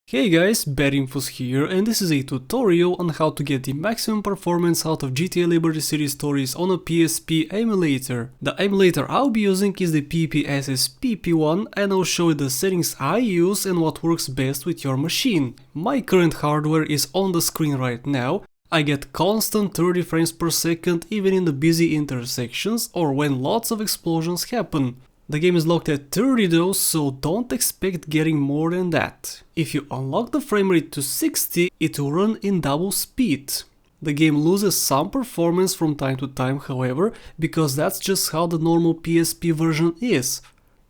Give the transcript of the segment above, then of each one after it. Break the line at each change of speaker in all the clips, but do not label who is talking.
Hey guys, BadInfos here, and this is a tutorial on how to get the maximum performance out of GTA Liberty City stories on a PSP emulator. The emulator I'll be using is the PPSSPP one, and I'll show you the settings I use and what works best with your machine. My current hardware is on the screen right now. I get constant 30 frames per second even in the busy intersections or when lots of explosions happen. The game is locked at 30 though, so don't expect getting more than that. If you unlock the frame rate to 60, it will run in double speed. The game loses some performance from time to time, however, because that's just how the normal PSP version is.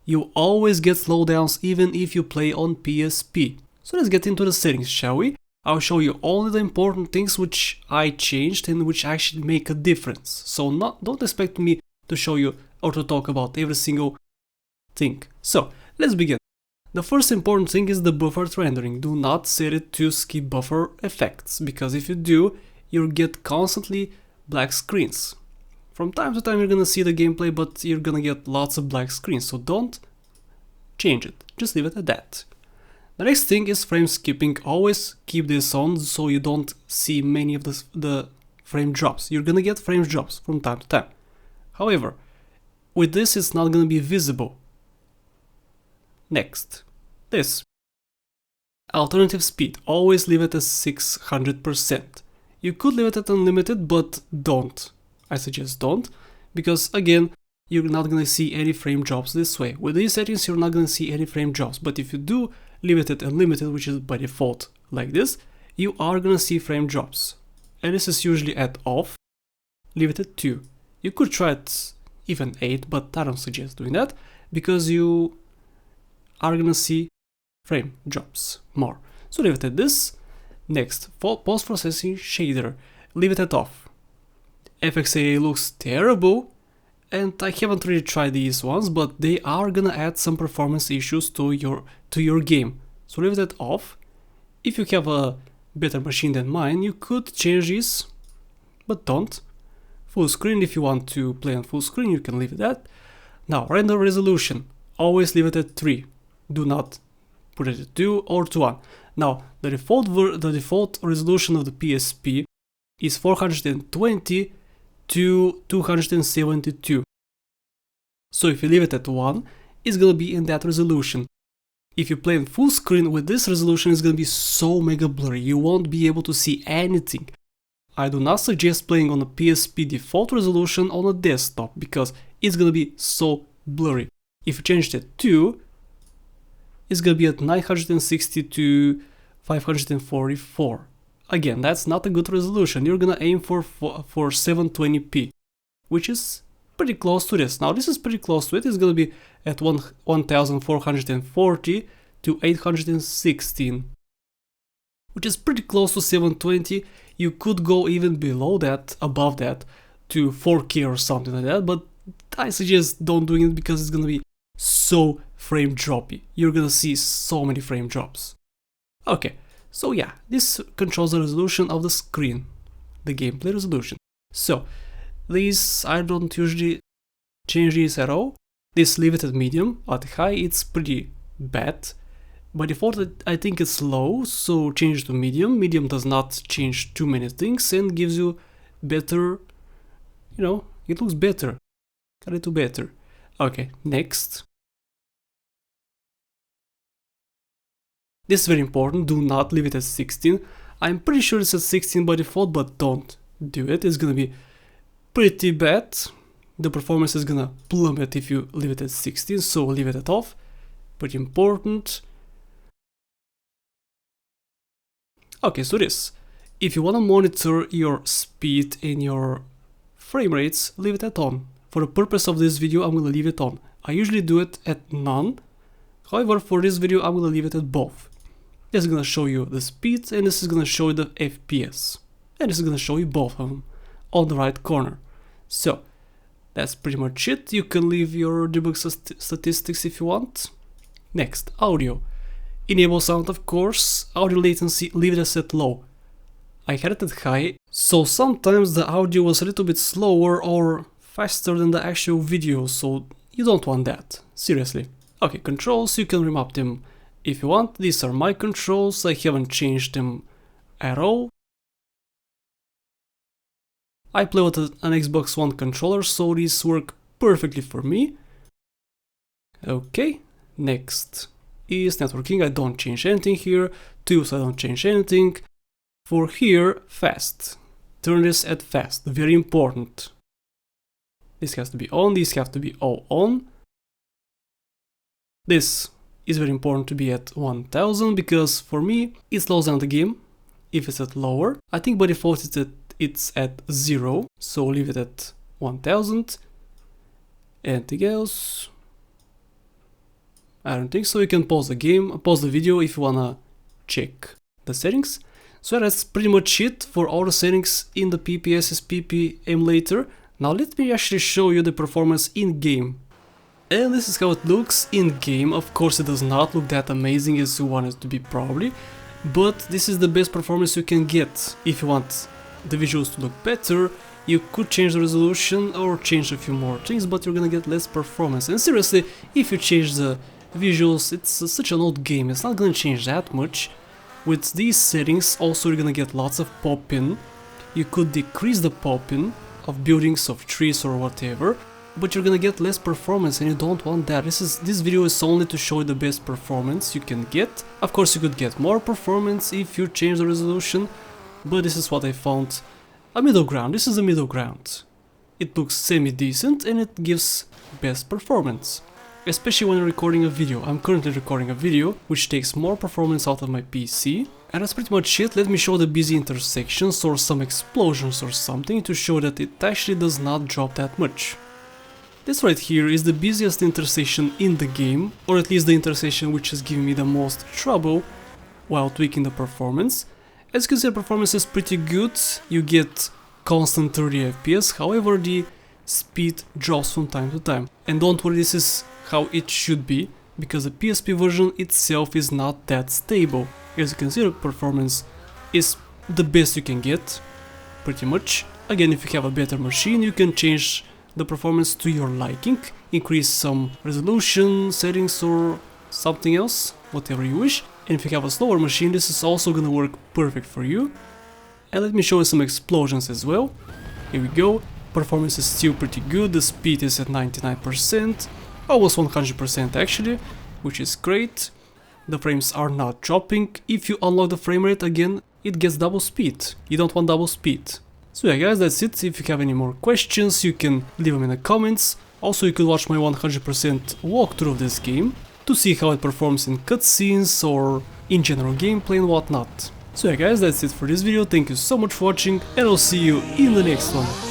You always get slowdowns even if you play on PSP. So let's get into the settings, shall we? I'll show you only the important things which I changed and which actually make a difference. So don't expect me to show you or to talk about every single thing. So let's begin. The first important thing is the buffered rendering. Do not set it to skip buffer effects, because if you do, you'll get constantly black screens. From time to time you're gonna see the gameplay, but you're gonna get lots of black screens, so don't change it, just leave it at that. The next thing is frame skipping. Always keep this on so you don't see many of the frame drops. You're gonna get frame drops from time to time. However, with this it's not gonna be visible. Next, this. Alternative speed, always leave it at 600%. You could leave it at unlimited, but don't. I suggest don't, because again, you're not gonna see any frame drops this way. With these settings, you're not gonna see any frame drops, but if you do leave it at unlimited, which is by default like this, you are gonna see frame drops. And this is usually at off, leave it at 2. You could try it even 8, but I don't suggest doing that, because you are gonna see frame drops more. So leave it at this. Next, post-processing shader, leave it at off. FXAA looks terrible, and I haven't really tried these ones, but they are gonna add some performance issues to your game. So leave it at off. If you have a better machine than mine, you could change this, but don't. Full screen, if you want to play on full screen, you can leave it at. Now, render resolution, always leave it at 3. Do not put it at 2 or to 1. Now, the default resolution of the PSP is 420 to 272. So if you leave it at 1, it's gonna be in that resolution. If you play in full screen with this resolution, it's gonna be so mega blurry, you won't be able to see anything. I do not suggest playing on a PSP default resolution on a desktop, because it's gonna be so blurry. If you change it to 2, it's gonna be at 960 to 544. Again, that's not a good resolution. You're gonna aim for 720p, which is pretty close to this. Now this is pretty close to it. It's gonna be at 1440 to 816, which is pretty close to 720. You could go even below that, above that, to 4K or something like that, but I suggest don't doing it because it's gonna be so frame droppy. You're gonna see so many frame drops. Okay, so yeah, this controls the resolution of the screen, the gameplay resolution. So these, I don't usually change these at all. This, leave it at medium. At high it's pretty bad. By default I think it's low, so change it to medium. Medium does not change too many things and gives you better, it looks better, a little better. Okay, next. This is very important, do not leave it at 16. I'm pretty sure it's at 16 by default, but don't do it. It's gonna be pretty bad. The performance is gonna plummet if you leave it at 16, so leave it at off. Pretty important. Okay, so this. If you wanna monitor your speed and your frame rates, leave it at on. For the purpose of this video, I'm gonna leave it on. I usually do it at none. However, for this video, I'm gonna leave it at both. This is gonna show you the speed, and this is gonna show you the FPS. And this is gonna show you both of them on the right corner. So, that's pretty much it. You can leave your debug statistics if you want. Next, audio. Enable sound, of course. Audio latency, leave it as at low. I had it at high, so sometimes the audio was a little bit slower or faster than the actual video, so you don't want that, seriously. Okay, controls, you can remap them If you want, these are my controls, I haven't changed them at all. I play with an Xbox One controller, so these work perfectly for me. Okay, next is networking, I don't change anything here. Tools, I don't change anything. For here, fast. Turn this at fast, very important. This has to be on, these have to be all on. This is very important to be at 1000 because for me it slows down the game if it's at lower. I think by default it's at 0, so leave it at 1000. Anything else? I don't think so. You can pause the video if you wanna check the settings. So that's pretty much it for all the settings in the PPSSPP Emulator. Now let me actually show you the performance in game. And this is how it looks in game. Of course it does not look that amazing as you want it to be probably, but this is the best performance you can get. If you want the visuals to look better, you could change the resolution or change a few more things, but you're gonna get less performance. And seriously, if you change the visuals, it's such an old game, it's not gonna change that much. With these settings also you're gonna get lots of pop-in. You could decrease the pop-in of buildings, of trees or whatever, but you're gonna get less performance and you don't want that. This video is only to show you the best performance you can get. Of course you could get more performance if you change the resolution, but this is what I found a middle ground. This is a middle ground. It looks semi-decent and it gives best performance, especially when you're recording a video. I'm currently recording a video which takes more performance out of my PC. And that's pretty much it. Let me show the busy intersections or some explosions or something to show that it actually does not drop that much. This right here is the busiest intersection in the game, or at least the intersection which is giving me the most trouble while tweaking the performance. As you can see, the performance is pretty good, you get constant 30 FPS, however the speed drops from time to time. And don't worry, this is how it should be, because the PSP version itself is not that stable. As you can see, the performance is the best you can get, pretty much. Again, if you have a better machine, you can change the performance to your liking, increase some resolution settings or something else, whatever you wish. And if you have a slower machine, this is also gonna work perfect for you. And let me show you some explosions as well. Here we go. Performance is still pretty good, the speed is at 99%, almost 100% actually, which is great. The frames are not dropping. If you unlock the frame rate again, it gets double speed. You don't want double speed. So yeah guys, that's it. If you have any more questions, you can leave them in the comments. Also, you could watch my 100% walkthrough of this game to see how it performs in cutscenes or in general gameplay and whatnot. So yeah guys, that's it for this video. Thank you so much for watching and I'll see you in the next one.